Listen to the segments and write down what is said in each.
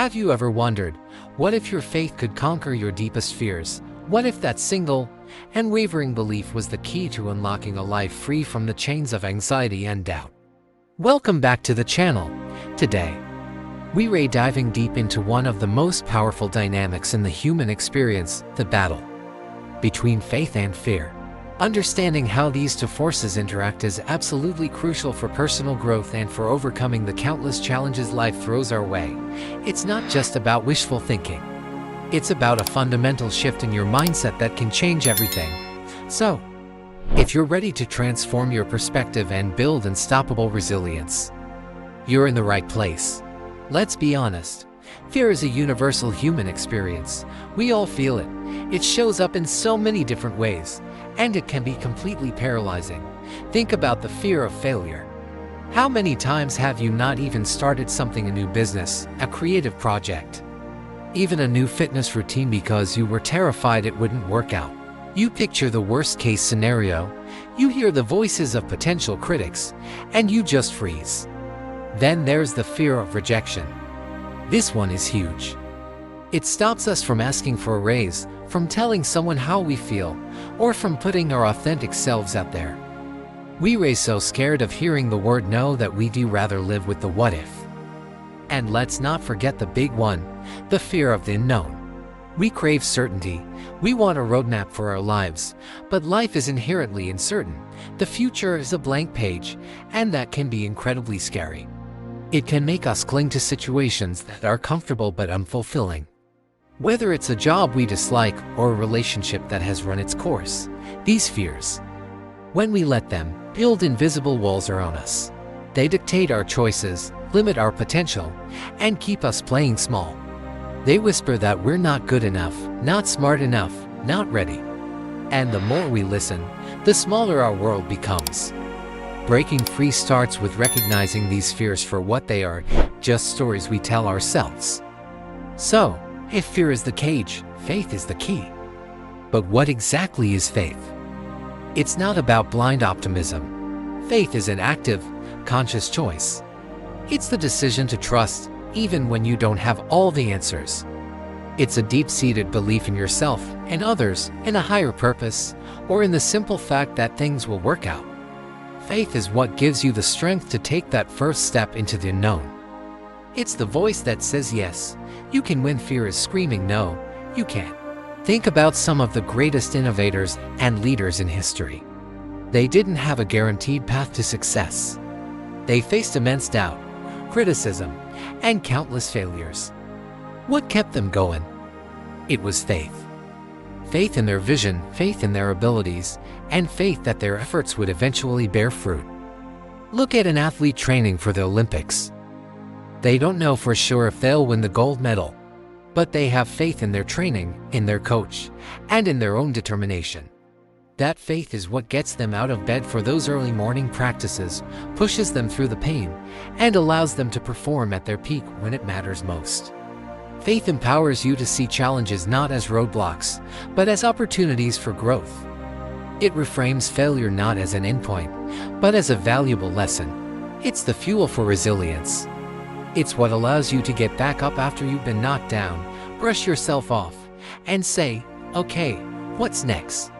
Have you ever wondered, what if your faith could conquer your deepest fears? What if that single, unwavering belief was the key to unlocking a life free from the chains of anxiety and doubt? Welcome back to the channel. Today, we're diving deep into one of the most powerful dynamics in the human experience, the battle between faith and fear. Understanding how these two forces interact is absolutely crucial for personal growth and for overcoming the countless challenges life throws our way. It's not just about wishful thinking. It's about a fundamental shift in your mindset that can change everything. So, if you're ready to transform your perspective and build unstoppable resilience, you're in the right place. Let's be honest. Fear is a universal human experience. We all feel it. It shows up in so many different ways, and it can be completely paralyzing. Think about the fear of failure. How many times have you not even started something, a new business, a creative project, even a new fitness routine because you were terrified it wouldn't work out? You picture the worst-case scenario, you hear the voices of potential critics, and you just freeze. Then there's the fear of rejection. This one is huge. It stops us from asking for a raise, from telling someone how we feel, or from putting our authentic selves out there. We're so scared of hearing the word no that we do rather live with the what if. And let's not forget the big one, the fear of the unknown. We crave certainty. We want a roadmap for our lives, but life is inherently uncertain. The future is a blank page, and that can be incredibly scary. It can make us cling to situations that are comfortable but unfulfilling. Whether it's a job we dislike or a relationship that has run its course, these fears, when we let them, build invisible walls around us. They dictate our choices, limit our potential, and keep us playing small. They whisper that we're not good enough, not smart enough, not ready. And the more we listen, the smaller our world becomes. Breaking free starts with recognizing these fears for what they are, just stories we tell ourselves. So, if fear is the cage, faith is the key. But what exactly is faith? It's not about blind optimism. Faith is an active, conscious choice. It's the decision to trust, even when you don't have all the answers. It's a deep-seated belief in yourself and others, in a higher purpose, or in the simple fact that things will work out. Faith is what gives you the strength to take that first step into the unknown. It's the voice that says yes, you can, when fear is screaming no, you can't. Think about some of the greatest innovators and leaders in history. They didn't have a guaranteed path to success. They faced immense doubt, criticism, and countless failures. What kept them going? It was faith. Faith in their vision, faith in their abilities, and faith that their efforts would eventually bear fruit. Look at an athlete training for the Olympics. They don't know for sure if they'll win the gold medal, but they have faith in their training, in their coach, and in their own determination. That faith is what gets them out of bed for those early morning practices, pushes them through the pain, and allows them to perform at their peak when it matters most. Faith empowers you to see challenges not as roadblocks, but as opportunities for growth. It reframes failure not as an endpoint, but as a valuable lesson. It's the fuel for resilience. It's what allows you to get back up after you've been knocked down, brush yourself off, and say, okay, what's next?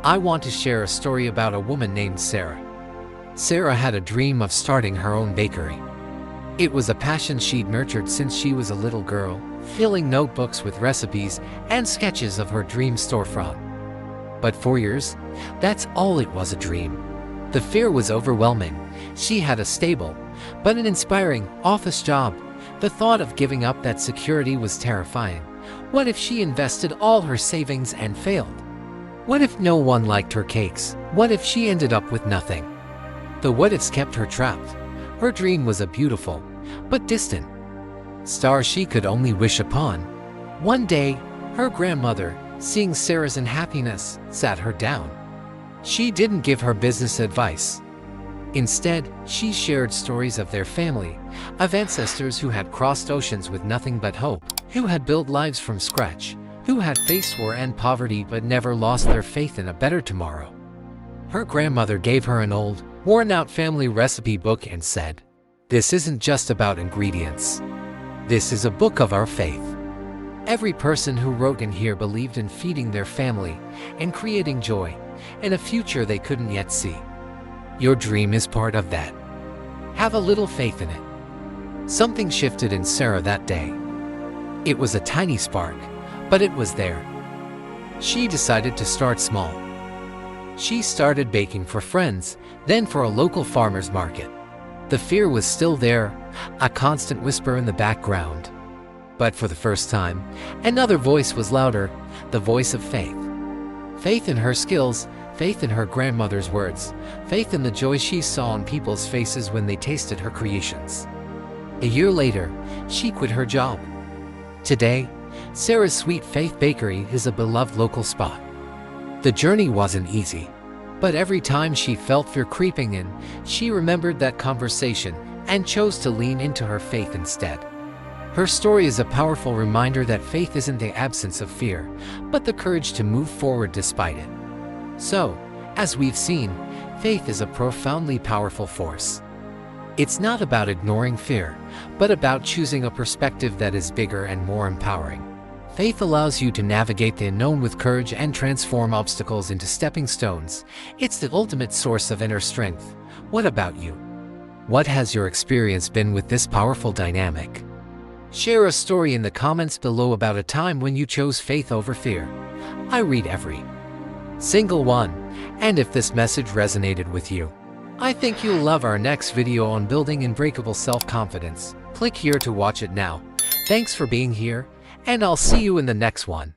I want to share a story about a woman named Sarah. Sarah had a dream of starting her own bakery. It was a passion she'd nurtured since she was a little girl, filling notebooks with recipes and sketches of her dream storefront. But for years, that's all it was, a dream. The fear was overwhelming. She had a stable, but an inspiring office job. The thought of giving up that security was terrifying. What if she invested all her savings and failed? What if no one liked her cakes? What if she ended up with nothing? The what-ifs kept her trapped. Her dream was a beautiful, but distant star she could only wish upon. One day, her grandmother, seeing Sarah's unhappiness, sat her down. She didn't give her business advice. Instead, she shared stories of their family, of ancestors who had crossed oceans with nothing but hope, who had built lives from scratch, who had faced war and poverty but never lost their faith in a better tomorrow. Her grandmother gave her an old, worn-out family recipe book and said, "This isn't just about ingredients. This is a book of our faith. Every person who wrote in here believed in feeding their family and creating joy in a future they couldn't yet see. Your dream is part of that. Have a little faith in it. Something shifted in Sarah that day. It was a tiny spark, but it was there. She decided to start small. She started baking for friends, then for a local farmer's market. The fear was still there, a constant whisper in the background. But for the first time, another voice was louder, the voice of faith. Faith in her skills, faith in her grandmother's words, faith in the joy she saw on people's faces when they tasted her creations. A year later, she quit her job. Today, Sarah's Sweet Faith Bakery is a beloved local spot. The journey wasn't easy, but every time she felt fear creeping in, she remembered that conversation and chose to lean into her faith instead. Her story is a powerful reminder that faith isn't the absence of fear, but the courage to move forward despite it. So, as we've seen, faith is a profoundly powerful force. It's not about ignoring fear, but about choosing a perspective that is bigger and more empowering. Faith allows you to navigate the unknown with courage and transform obstacles into stepping stones. It's the ultimate source of inner strength. What about you? What has your experience been with this powerful dynamic? Share a story in the comments below about a time when you chose faith over fear. I read every single one, and if this message resonated with you, I think you'll love our next video on building unbreakable self-confidence. Click here to watch it now. Thanks for being here, and I'll see you in the next one.